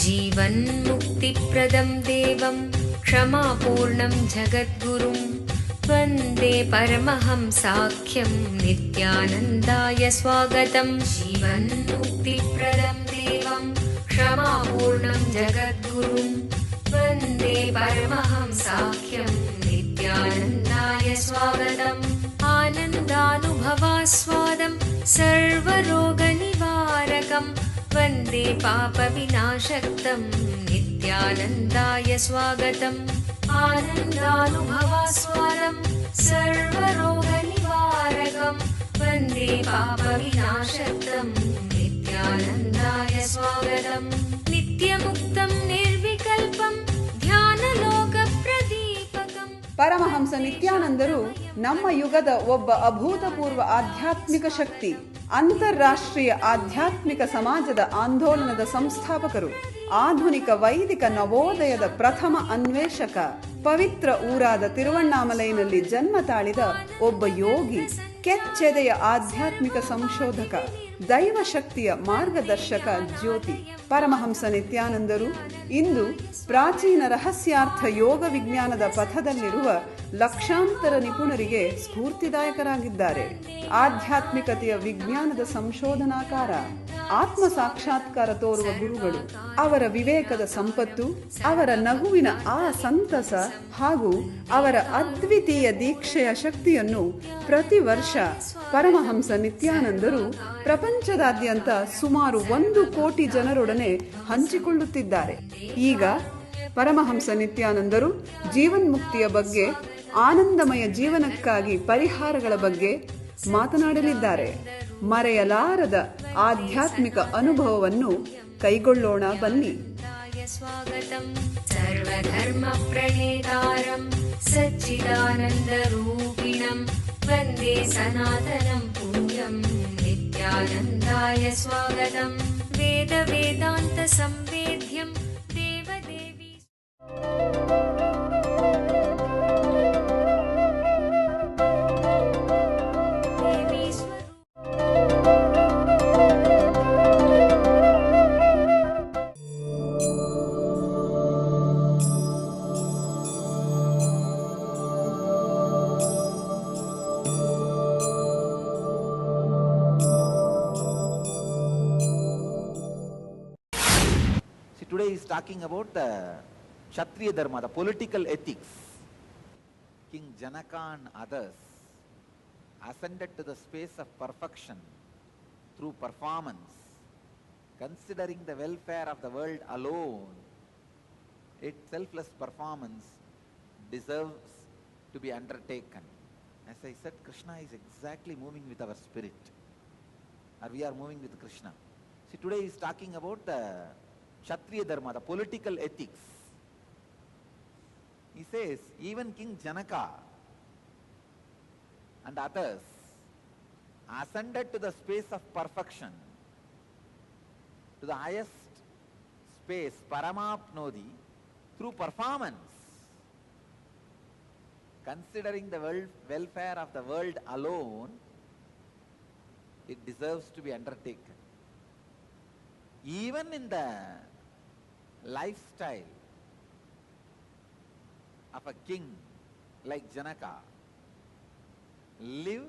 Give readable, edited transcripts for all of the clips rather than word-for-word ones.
जीवन्मुक्तिप्रदं देवं क्षमापूर्णं जगद्गुरुं वन्दे परमहंसाख्यं नित्यानन्दाय स्वागतं। जीवन्मुक्तिप्रदं देवं क्षमापूर्णं जगद्गुरुं वन्दे परमहंसाख्यं नित्यानन्दाय स्वागतम्। आनन्दानुभवास्वादं सर्वरोगनिवारकं वन्दे पापविनाशक्तं नित्यानन्दाय स्वागतम्। आनन्दानुभवास्वादं सर्वरोगनिवारकं वन्दे पापविनाशक्तं नित्यानन्दाय स्वागतम्। नित्यमुक्तं निर्विकल्पं ध्यानलोकप्रदीपकम्। ಪರಮಹಂಸ ನಿತ್ಯಾನಂದರು ನಮ್ಮ ಯುಗದ ಒಬ್ಬ ಅಭೂತಪೂರ್ವ ಆಧ್ಯಾತ್ಮಿಕ ಶಕ್ತಿ, ಅಂತಾರಾಷ್ಟ್ರೀಯ ಆಧ್ಯಾತ್ಮಿಕ ಸಮಾಜದ ಆಂದೋಲನದ ಸಂಸ್ಥಾಪಕರು, ಆಧುನಿಕ ವೈದಿಕ ನವೋದಯದ ಪ್ರಥಮ ಅನ್ವೇಷಕ, ಪವಿತ್ರ ಊರಾದ ತಿರುವಣ್ಣಾಮಲೈನಲ್ಲಿ ಜನ್ಮ ತಾಳಿದ ಒಬ್ಬ ಯೋಗಿ, ಕೆಚ್ಚೆದೆಯ ಆಧ್ಯಾತ್ಮಿಕ ಸಂಶೋಧಕ, ದೈವ ಶಕ್ತಿಯ ಮಾರ್ಗದರ್ಶಕ ಜ್ಯೋತಿ. ಪರಮಹಂಸ ನಿತ್ಯಾನಂದರು ಇಂದು ಪ್ರಾಚೀನ ರಹಸ್ಯಾರ್ಥ ಯೋಗ ವಿಜ್ಞಾನದ ಪಥದಲ್ಲಿರುವ ಲಕ್ಷಾಂತರ ನಿಪುಣರಿಗೆ ಸ್ಫೂರ್ತಿದಾಯಕರಾಗಿದ್ದಾರೆ. ಆಧ್ಯಾತ್ಮಿಕತೆಯ ವಿಜ್ಞಾನದ ಸಂಶೋಧನಾಕಾರ, ಆತ್ಮ ಸಾಕ್ಷಾತ್ಕಾರ ತೋರುವ ಗುರುಗಳು. ಅವರ ವಿವೇಕದ ಸಂಪತ್ತು, ಅವರ ನಗುವಿನ ಆ ಸಂತಸ ಹಾಗೂ ಅವರ ಅದ್ವಿತೀಯ ದೀಕ್ಷೆಯ ಶಕ್ತಿಯನ್ನು ಪ್ರತಿ ವರ್ಷ ಪರಮಹಂಸ ನಿತ್ಯಾನಂದರು ಪ್ರಪಂಚದಾದ್ಯಂತ ಸುಮಾರು 1 ಕೋಟಿ ಜನರೊಡನೆ ಹಂಚಿಕೊಳ್ಳುತ್ತಿದ್ದಾರೆ. ಈಗ ಪರಮಹಂಸ ನಿತ್ಯಾನಂದರು ಜೀವನ್ಮುಕ್ತಿಯ ಬಗ್ಗೆ, ಆನಂದಮಯ ಜೀವನಕ್ಕಾಗಿ ಪರಿಹಾರಗಳ ಬಗ್ಗೆ ಮಾತನಾಡಲಿದ್ದಾರೆ. ಮರೆಯಲಾರದ ಆಧ್ಯಾತ್ಮಿಕ ಅನುಭವವನ್ನು ಕೈಗೊಳ್ಳೋಣ ಬನ್ನಿ. ಸರ್ವಧರ್ಮ ಪ್ರಣೇತಾರಂ ಸಚ್ಚಿದಾನಂದರೂಪಿಣಂ ವಂದೇ ಸನಾತನಂ ಪುಣ್ಯಂ ನಿತ್ಯಾನಂದಾಯ ಸ್ವಾಗತಂ. ವೇದ ವೇದಾಂತ ಸಂವೇದ್ಯಂ ದೇವದೇವಿ. Today is talking about the Kshatriya Dharma, the political ethics. King Janaka and others ascended to the space of perfection through performance, considering the welfare of the world alone. Its selfless performance deserves to be undertaken. As I said, Krishna is exactly moving with our spirit, or we are moving with Krishna. See, today is talking about the Kshatriya Dharma, the political ethics. He says, even King Janaka and others ascended to the space of perfection, to the highest space, Paramapnodi, through performance, considering the welfare of the world alone. It deserves to be undertaken. Even in the lifestyle of a king like Janaka, live,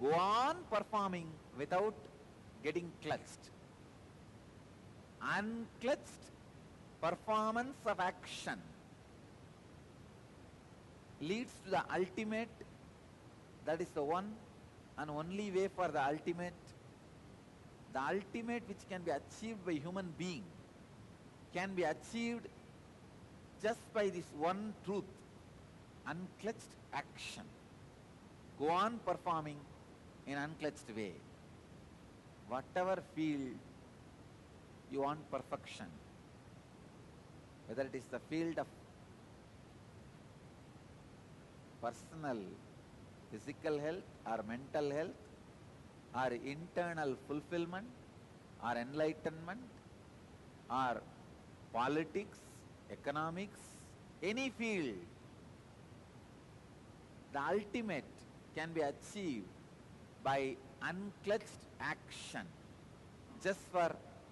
go on performing without getting clutched. Unclutched performance of action leads to the ultimate. That is the one and only way for the ultimate. The ultimate which can be achieved by human being can be achieved just by this one truth, unclutched action. Go on performing in unclutched way. Whatever field you want perfection, whether it is the field of personal physical health or mental health, or internal fulfillment, or enlightenment, or politics, economics, any field, the ultimate can be achieved by unclutched action, just for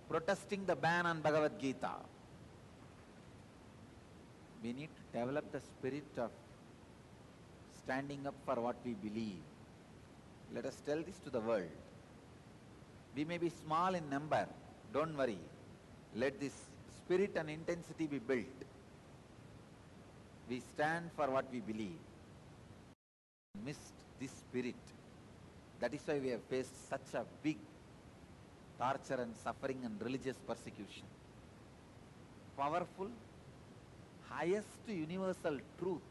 protesting the ban on Bhagavad Gita. We need to develop the spirit of standing up for what we believe. Let us tell this to the world. We may be small in number, don't worry. Let this spirit and intensity be built. We stand for what we believe. Missed this spirit. That is why we have faced such a big torture and suffering and religious persecution. Powerful, highest universal truth.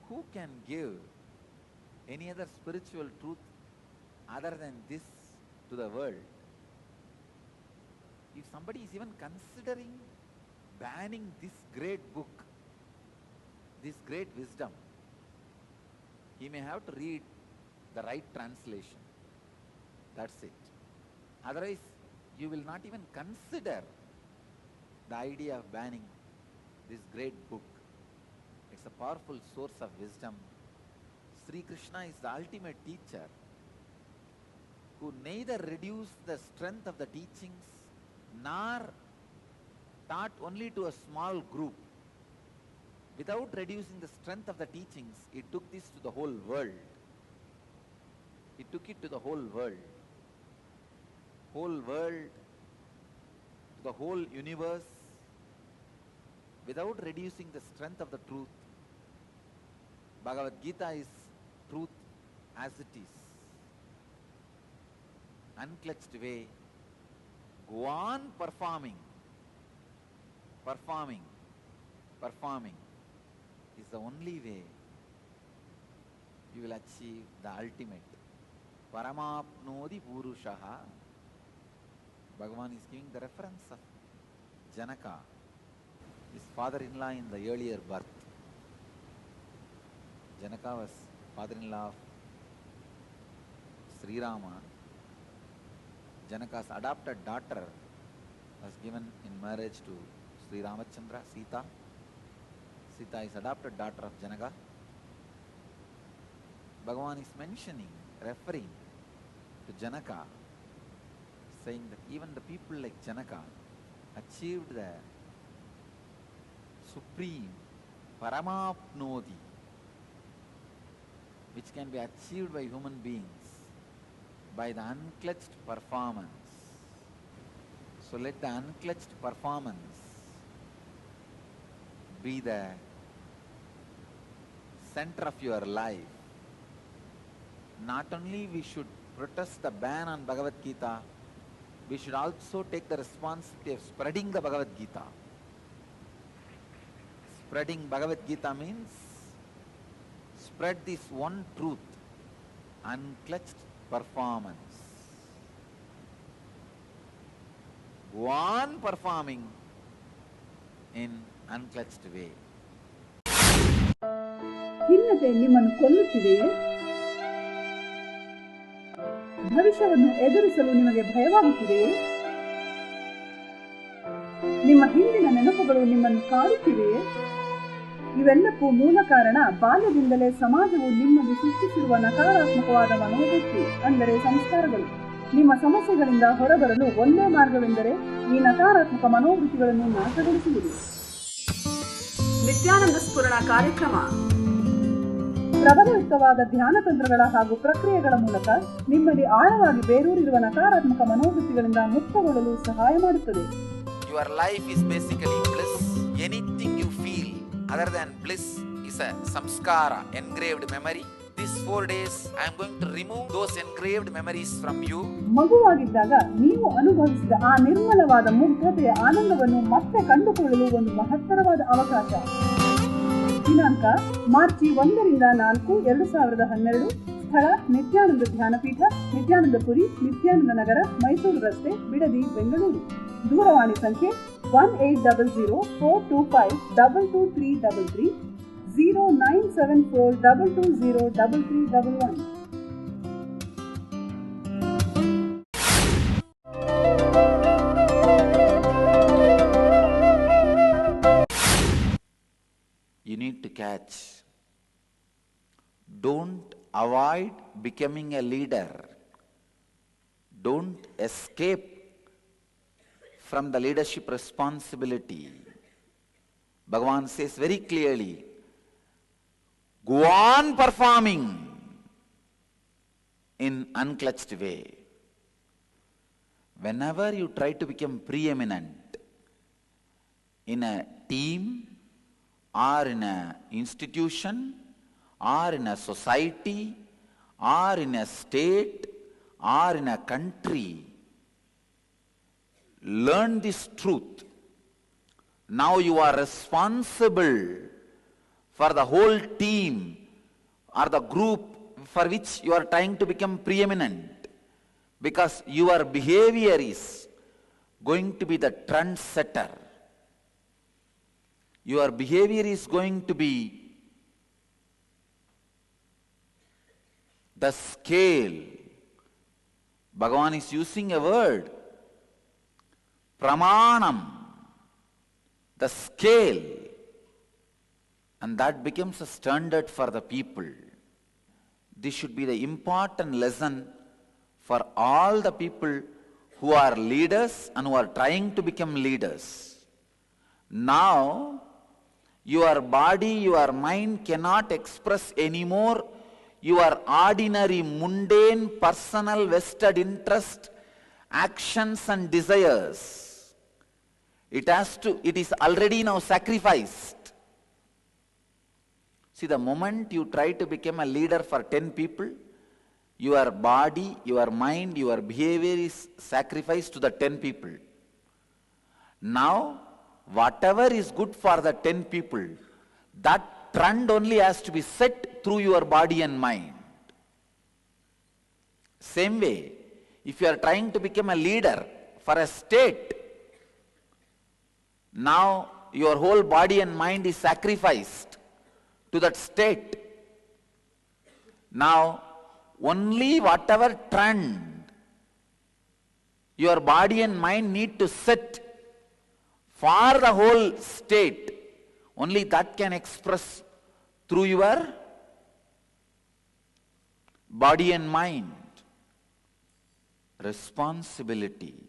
Who can give any other spiritual truth other than this to the world? If somebody is even considering banning this great book, this great wisdom, he may have to read the right translation. That's it. Otherwise, you will not even consider the idea of banning this great book. It's a powerful source of wisdom. Sri Krishna is the ultimate teacher who neither reduced the strength of the teachings nor taught only to a small group. Without reducing the strength of the teachings, he took this to the whole world. He took it to the whole world. Whole world, to the whole universe, without reducing the strength of the truth. Bhagavad Gita is truth as it is. Unclutched way. Go on performing. Performing is the only way you will achieve the ultimate. Paramapnodi Purushaha. Bhagavan is giving the reference of Janaka, his father-in-law in the earlier birth. Janaka was father-in-law of Sri Rama. Janaka's adopted daughter was given in marriage to Sri Ramachandra, Sita. Sita is adopted daughter of Janaka. Bhagavan is mentioning, referring to Janaka, saying that even the people like Janaka achieved the supreme Paramapnodi, which can be achieved by human beings by the unclutched performance. So let the unclutched performance be the center of your life. Not only we should protest the ban on Bhagavad Gita, we should also take the responsibility of spreading the Bhagavad Gita. Spreading Bhagavad Gita means spread this one truth, unclutched performance. Go on performing in unclutched way. ಖಿನ್ನತೆ ನಿಮ್ಮನ್ನು ಕೊಲ್ಲುತ್ತಿದೆಯೇ? ಭವಿಷ್ಯವನ್ನು ಎದುರಿಸಲು ನಿಮಗೆ ಭಯವಾಗುತ್ತಿದೆಯೇ? ನಿಮ್ಮ ಹಿಂದಿನ ನೆನಪುಗಳು ನಿಮ್ಮನ್ನು ಕಾಡುತ್ತಿವೆಯೇ? ಇವೆಲ್ಲಕ್ಕೂ ಮೂಲ ಕಾರಣ ಬಾಲ್ಯದಿಂದಲೇ ಸಮಾಜವು ನಿಮ್ಮಲ್ಲಿ ಸೃಷ್ಟಿಸಿರುವ ನಕಾರಾತ್ಮಕವಾದ ಮನೋವೃತ್ತಿ, ಅಂದರೆ ಸಂಸ್ಕಾರಗಳು. ನಿಮ್ಮ ಸಮಸ್ಯೆಗಳಿಂದ ಹೊರಬರಲು ಒಂದೇ ಮಾರ್ಗವೆಂದರೆ ಈ ನಕಾರಾತ್ಮಕ ಮನೋವೃತ್ತಿಗಳನ್ನು ನಾಶಗೊಳಿಸುವುದು. ನಿತ್ಯಾನಂದ ಸ್ಫುರಣ ಕಾರ್ಯಕ್ರಮ ಪ್ರಬಲಯುಕ್ತವಾದ ಧ್ಯಾನ ತಂತ್ರಗಳ ಹಾಗೂ ಪ್ರಕ್ರಿಯೆಗಳ ಮೂಲಕ ನಿಮ್ಮಲ್ಲಿ ಆಳವಾಗಿ ಬೇರೂರಿರುವ ನಕಾರಾತ್ಮಕ ಮನೋವೃತ್ತಿಗಳಿಂದ ಮುಕ್ತಗೊಳ್ಳಲು ಸಹಾಯ ಮಾಡುತ್ತದೆ. Your life is basically bliss. Anything you feel other than bliss is a samskara, engraved memory. These 4 days I am going to remove those engraved memories from you. ಮಗುವಾಗಿದ್ದಾಗ ನೀವು ಅನುಭವಿಸಿದ ಆ ನಿರ್ಮಲವಾದ ಮುಗ್ಧತೆಯ ಆನಂದವನ್ನು ಮತ್ತೆ ಕಂಡುಕೊಳ್ಳಲು ಒಂದು ಮಹತ್ತರವಾದ ಅವಕಾಶ. ದಿನಾಂಕ ಮಾರ್ಚ್ 1 ರಿಂದ 4, 2012. ಸ್ಥಳ ನಿತ್ಯಾನಂದ ಧ್ಯಾನಪೀಠ, ನಿತ್ಯಾನಂದಪುರಿ, ನಿತ್ಯಾನಂದ ನಗರ, ಮೈಸೂರು ರಸ್ತೆ, ಬಿಡದಿ, ಬೆಂಗಳೂರು. ದೂರವಾಣಿ ಸಂಖ್ಯೆ 1800-425-22333, 0974-220-3311. You need to catch Don't avoid becoming a leader. Don't escape from the leadership responsibility. Bhagavan says very clearly, go on performing in unclutched way. Whenever you try to become preeminent in a team or in an institution or in a society or in a state or in a country, learn this truth. Now you are responsible for the whole team or the group for which you are trying to become preeminent, because your behavior is going to be the trendsetter. Your behavior is going to be the scale. Bhagavan is using a word, pramanam, the scale, and that becomes a standard for the people. This should be the important lesson for all the people who are leaders and who are trying to become leaders. Now, your body, your mind cannot express anymore your ordinary, mundane, personal, vested interest, actions and desires. It is already now sacrificed. See, the moment you try to become a leader for 10 people, your body, your mind, your behavior is sacrificed to the 10 people. Now, whatever is good for the 10 people, that trend only has to be set through your body and mind. Same way, if you are trying to become a leader for a state, now your whole body and mind is sacrificed to that state. Now, only whatever trend your body and mind need to set for the whole state, only that can express through your body and mind. Responsibility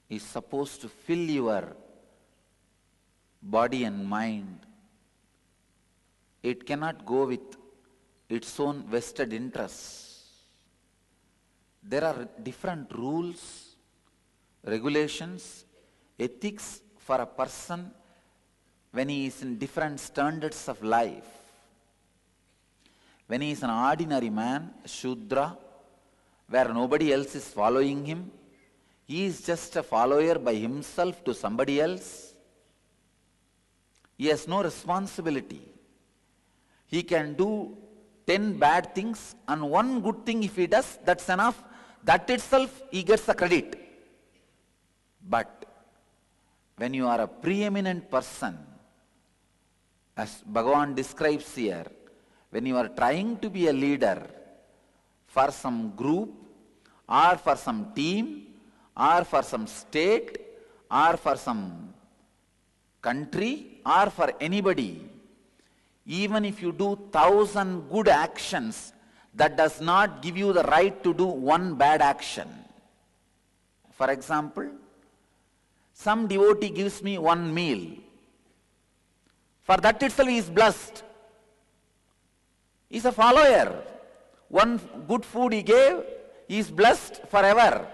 is supposed to fill your body and mind. It cannot go with its own vested interests. There are different rules, regulations, ethics for a person when he is in different standards of life. When he is an ordinary man, Shudra, where nobody else is following him, he is just a follower by himself to somebody else. He has no responsibility. He can do 10 bad things and one good thing if he does, that's enough. That itself he gets the credit. But when you are a preeminent person, as Bhagavan describes here, when you are trying to be a leader for some group or for some team or for some state or for some country or for anybody, even if you do 1,000 good actions, that does not give you the right to do one bad action. For example, some devotee gives me one meal. For that itself he is blessed. He is a follower. One good food he gave, he is blessed forever.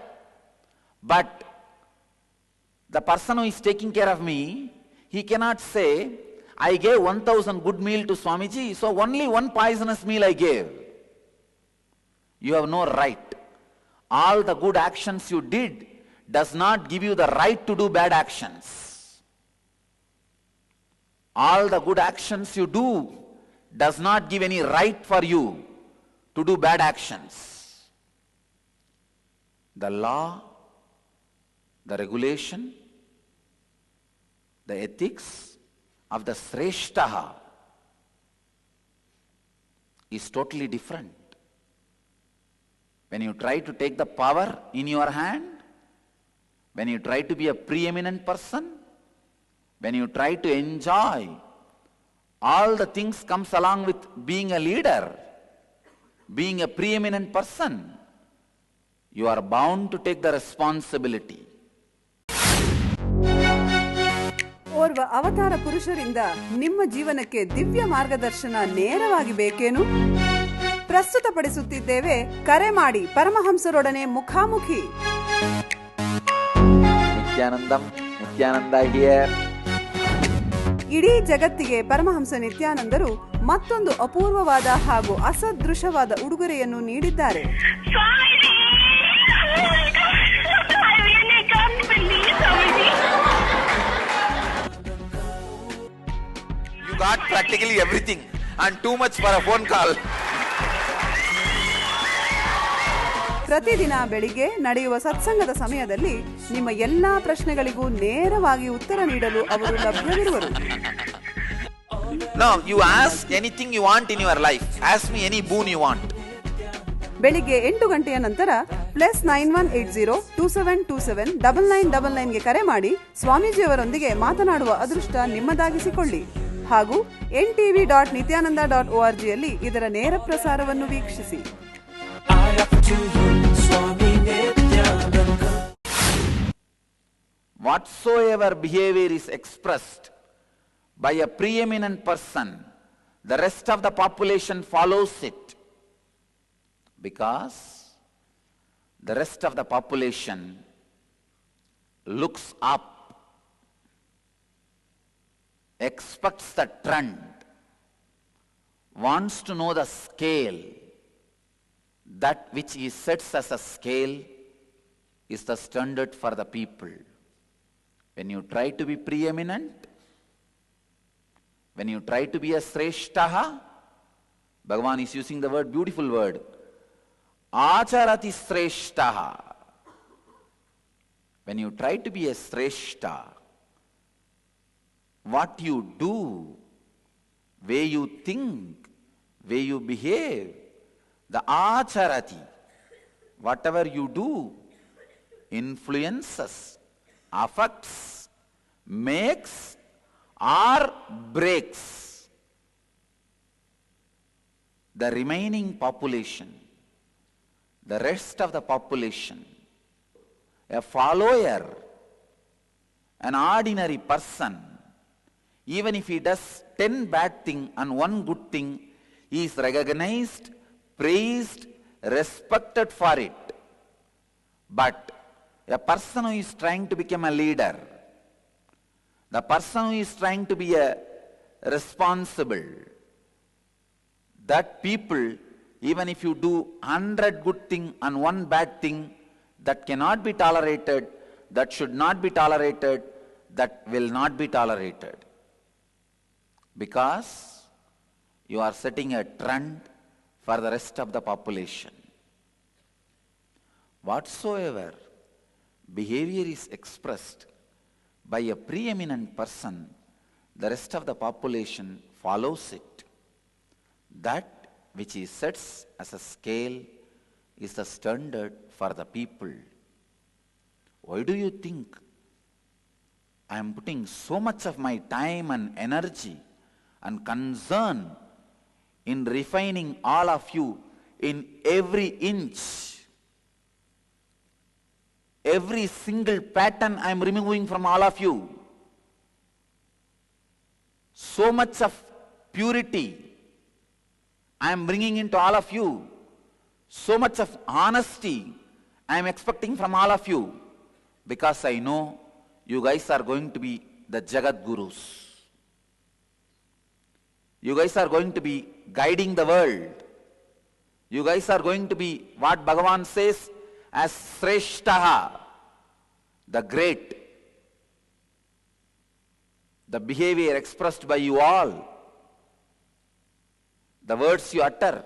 But the person who is taking care of me, he cannot say, I gave 1,000 good meal to Swamiji, so only one poisonous meal I gave. You have no right. All the good actions you did does not give you the right to do bad actions. All the good actions you do does not give any right for you to do bad actions. The law, the regulation, the ethics of the Sreshtaha is totally different. When you try to take the power in your hand, when you try to be a preeminent person, when you try to enjoy all the things comes along with being a leader, being a preeminent person. You are bound to take the responsibility. ಓರ್ವ ಅವತಾರ ಪುರುಷರಿಂದ ನಿಮ್ಮ ಜೀವನಕ್ಕೆ ದಿವ್ಯ ಮಾರ್ಗದರ್ಶನ ನೇರವಾಗಿ ಬೇಕೇನು? ಪ್ರಸ್ತುತಪಡಿಸುತ್ತಿದ್ದೇವೆ, ಕರೆ ಮಾಡಿ ಪರಮಹಂಸರೊಡನೆ ಮುಖಾಮುಖಿ. ನಿತ್ಯಾನಂದ ಹಿಯರ್. ಇಡೀ ಜಗತ್ತಿಗೆ ಪರಮಹಂಸ ನಿತ್ಯಾನಂದರು ಮತ್ತೊಂದು ಅಪೂರ್ವವಾದ ಹಾಗೂ ಅಸದೃಶವಾದ ಉಡುಗೊರೆಯನ್ನು ನೀಡಿದ್ದಾರೆ. You got practically everything and too much for a phone call. ಪ್ರತಿದಿನ ಬೆಳಿಗ್ಗೆ ನಡೆಯುವ ಸತ್ಸಂಗದ ಸಮಯದಲ್ಲಿ ನಿಮ್ಮ ಎಲ್ಲಾ ಪ್ರಶ್ನೆಗಳಿಗೂ ನೇರವಾಗಿ ಉತ್ತರ ನೀಡಲು ಅವರು ಲಭ್ಯವಿರುವರು. No, you ask anything you want in your life. Ask me any boon you want. ಬೆಳಿಗ್ಗೆ 8 ಗಂಟೆಯ ನಂತರ +918027279999ಗೆ ಕರೆ ಮಾಡಿ ಸ್ವಾಮೀಜಿಯವರೊಂದಿಗೆ ಮಾತನಾಡುವ ಅದೃಷ್ಟ ನಿಮ್ಮದಾಗಿಸಿಕೊಳ್ಳಿ. ಹಾಗೂ ntv.nityananda.orgಯಲ್ಲಿ ಇದರ ನೇರ ಪ್ರಸಾರವನ್ನು ವೀಕ್ಷಿಸಿ. Whatsoever behavior is expressed by a preeminent person, the rest of the population follows it, because the rest of the population looks up, expects the trend, wants to know the scale. That which he sets as a scale is the standard for the people. When you try to be preeminent, when you try to be a sreshtaha, Bhagavan is using the word, beautiful word, acharati sreshtaha. When you try to be a sreshta, what you do, way you think, way you behave, the acharati, whatever you do, influences, affects, makes or breaks the remaining population, the rest of the population. A follower, an ordinary person, even if he does 10 bad things and 1 good thing, he is recognized, praised, respected for it. But a person who is trying to become a leader, the person who is trying to be a responsible, that people, even if you do 100 good things and 1 bad thing, that cannot be tolerated, that should not be tolerated, that will not be tolerated. Because you are setting a trend for the rest of the population. Whatsoever behavior is expressed by a preeminent person, the rest of the population follows it. That which he sets as a scale is the standard for the people. Why do you think I am putting so much of my time and energy and concern in refining all of you in every inch? Every single pattern I am removing from all of you. So much of purity I am bringing into all of you. So much of honesty I am expecting from all of you. Because I know you guys are going to be the Jagat Gurus. You guys are going to be guiding the world. You guys are going to be what Bhagavan says as Sreshtaha, the great. The behavior expressed by you all, the words you utter,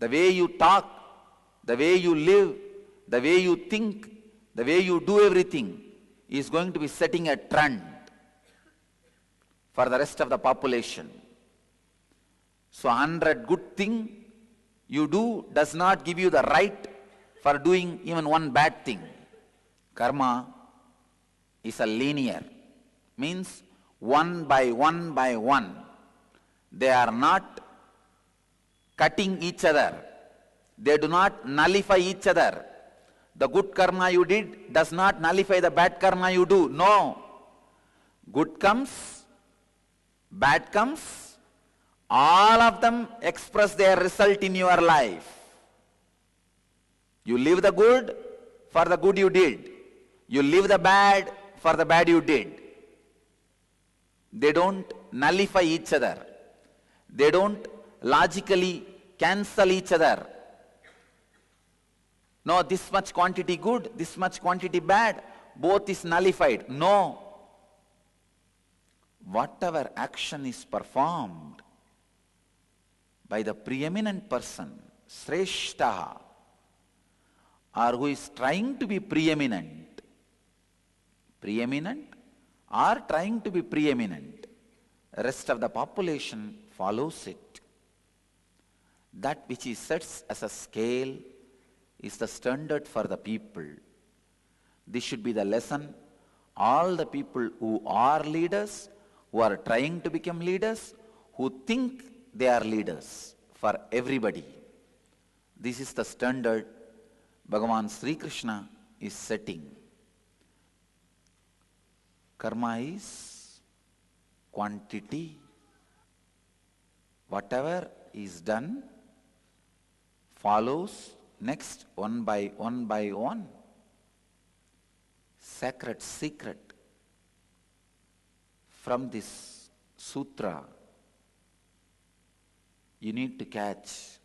the way you talk, the way you live, the way you think, the way you do everything is going to be setting a trend for the rest of the population. So 100 good thing you do does not give you the right for doing even 1 bad thing. Karma is a linear, means 1 by 1 by 1. They are not cutting each other. They do not nullify each other. The good karma you did does not nullify the bad karma you do. No. Good comes, bad comes, all of them express their result in your life. You live the good for the good you did. You live the bad for the bad you did. They don't nullify each other. They don't logically cancel each other. No, this much quantity good, this much quantity bad, both is nullified. No. Whatever action is performed by the preeminent person, Sreshtaha, or who is trying to be preeminent or trying to be preeminent, rest of the population follows it. That which he sets as a scale is the standard for the people. This should be the lesson. All the people who are leaders, who are trying to become leaders, who think they are leaders, for everybody. This is the standard Bhagavan Sri Krishna is setting. Karma is quantity. Whatever is done follows next one by one. Sacred secret from this sutra you need to catch.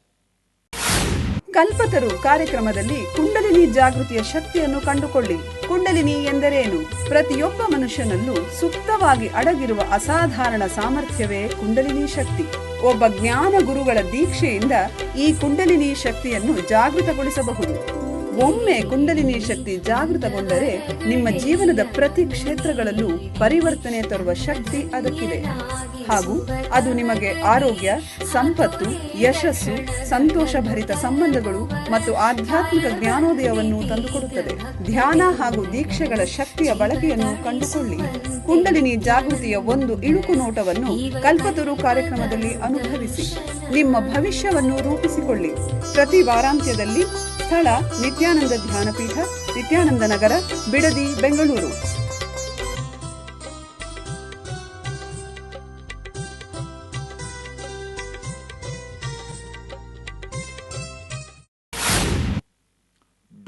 ಕಲ್ಪತರು ಕಾರ್ಯಕ್ರಮದಲ್ಲಿ ಕುಂಡಲಿನಿ ಜಾಗೃತಿಯ ಶಕ್ತಿಯನ್ನು ಕಂಡುಕೊಳ್ಳಿ. ಕುಂಡಲಿನಿ ಎಂದರೇನು? ಪ್ರತಿಯೊಬ್ಬ ಮನುಷ್ಯನಲ್ಲೂ ಸುಪ್ತವಾಗಿ ಅಡಗಿರುವ ಅಸಾಧಾರಣ ಸಾಮರ್ಥ್ಯವೇ ಕುಂಡಲಿನಿ ಶಕ್ತಿ. ಒಬ್ಬ ಜ್ಞಾನ ಗುರುಗಳ ದೀಕ್ಷೆಯಿಂದ ಈ ಕುಂಡಲಿನಿ ಶಕ್ತಿಯನ್ನು ಜಾಗೃತಗೊಳಿಸಬಹುದು. ಒಮ್ಮೆ ಕುಂಡಲಿನಿ ಶಕ್ತಿ ಜಾಗೃತಗೊಂಡರೆ ನಿಮ್ಮ ಜೀವನದ ಪ್ರತಿ ಕ್ಷೇತ್ರಗಳಲ್ಲೂ ಪರಿವರ್ತನೆ ತರುವ ಶಕ್ತಿ ಅದಕ್ಕಿದೆ. ಹಾಗೂ ಅದು ನಿಮಗೆ ಆರೋಗ್ಯ, ಸಂಪತ್ತು, ಯಶಸ್ಸು, ಸಂತೋಷಭರಿತ ಸಂಬಂಧಗಳು ಮತ್ತು ಆಧ್ಯಾತ್ಮಿಕ ಜ್ಞಾನೋದಯವನ್ನು ತಂದುಕೊಡುತ್ತದೆ. ಧ್ಯಾನ ಹಾಗೂ ದೀಕ್ಷೆಗಳ ಶಕ್ತಿಯ ಬಳಕೆಯನ್ನು ಕಂಡುಕೊಳ್ಳಿ. ಕುಂಡಲಿನಿ ಜಾಗೃತಿಯ ಒಂದು ಇಣುಕು ನೋಟವನ್ನು ಕಲ್ಪತರು ಕಾರ್ಯಕ್ರಮದಲ್ಲಿ ಅನುಭವಿಸಿ. ನಿಮ್ಮ ಭವಿಷ್ಯವನ್ನು ರೂಪಿಸಿಕೊಳ್ಳಿ. ಪ್ರತಿ ವಾರಾಂತ್ಯದಲ್ಲಿ ಸ್ಥಳ ನಿತ್ಯಾನಂದ ಧ್ಯಾನಪೀಠ, ನಿತ್ಯಾನಂದ ನಗರ, Bidadi, Bengaluru.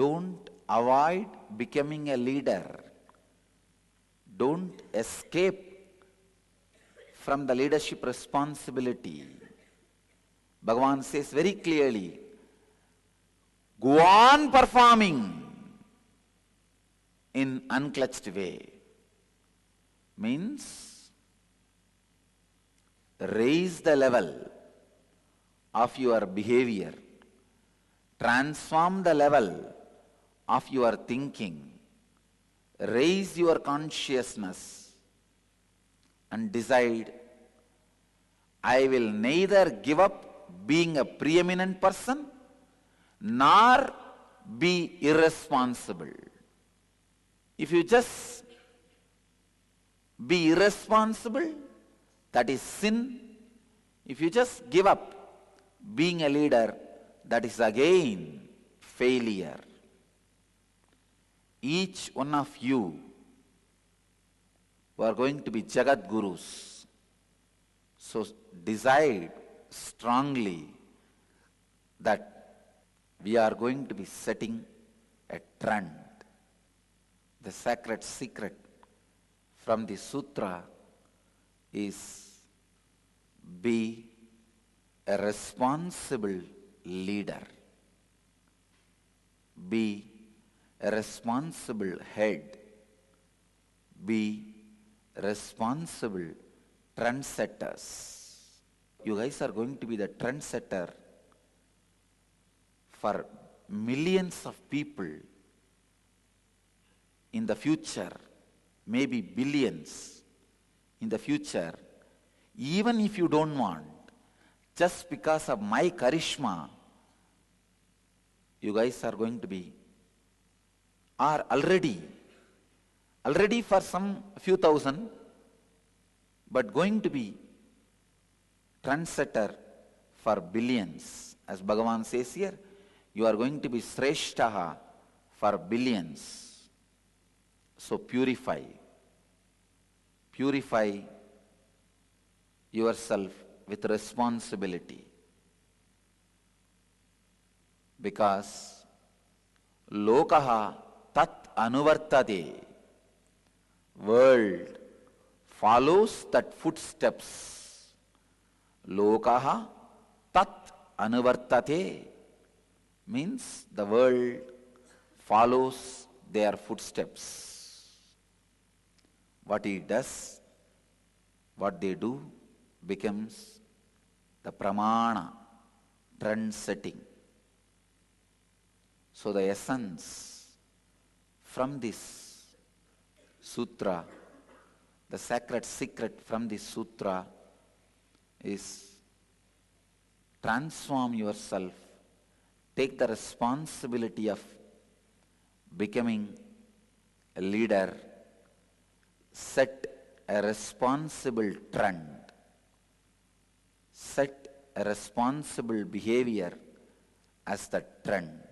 Don't avoid becoming a leader. Don't escape from the leadership responsibility. Bhagavan says very clearly, go on performing in unclutched way. Means raise the level of your behavior, transform the level of your thinking, raise your consciousness and decide, I will neither give up being a preeminent person nor be irresponsible. If you just be irresponsible, that is sin. If you just give up being a leader, that is again failure. Each one of you who are going to be Jagat Gurus, so decide strongly that we are going to be setting a trend. The sacred secret from the sutra is be a responsible leader. Be a responsible head. Be responsible trendsetters. You guys are going to be the trendsetter for millions of people in the future, maybe billions in the future, even if you don't want, just because of my charisma, you guys are going to be, are already for some few thousand, but going to be trendsetter for billions. As Bhagavan says here, you are going to be Sreshtaha for billions. So purify yourself with responsibility. Because lokaha tat anuvartade, world follows that footsteps. Lokaha tat anuvartate means the world follows their footsteps. What he does, what they do becomes the pramana, trend setting. So the essence from this sutra, the sacred secret from this sutra is transform yourself, take the responsibility of becoming a leader, set a responsible trend, set a responsible behavior as the trend.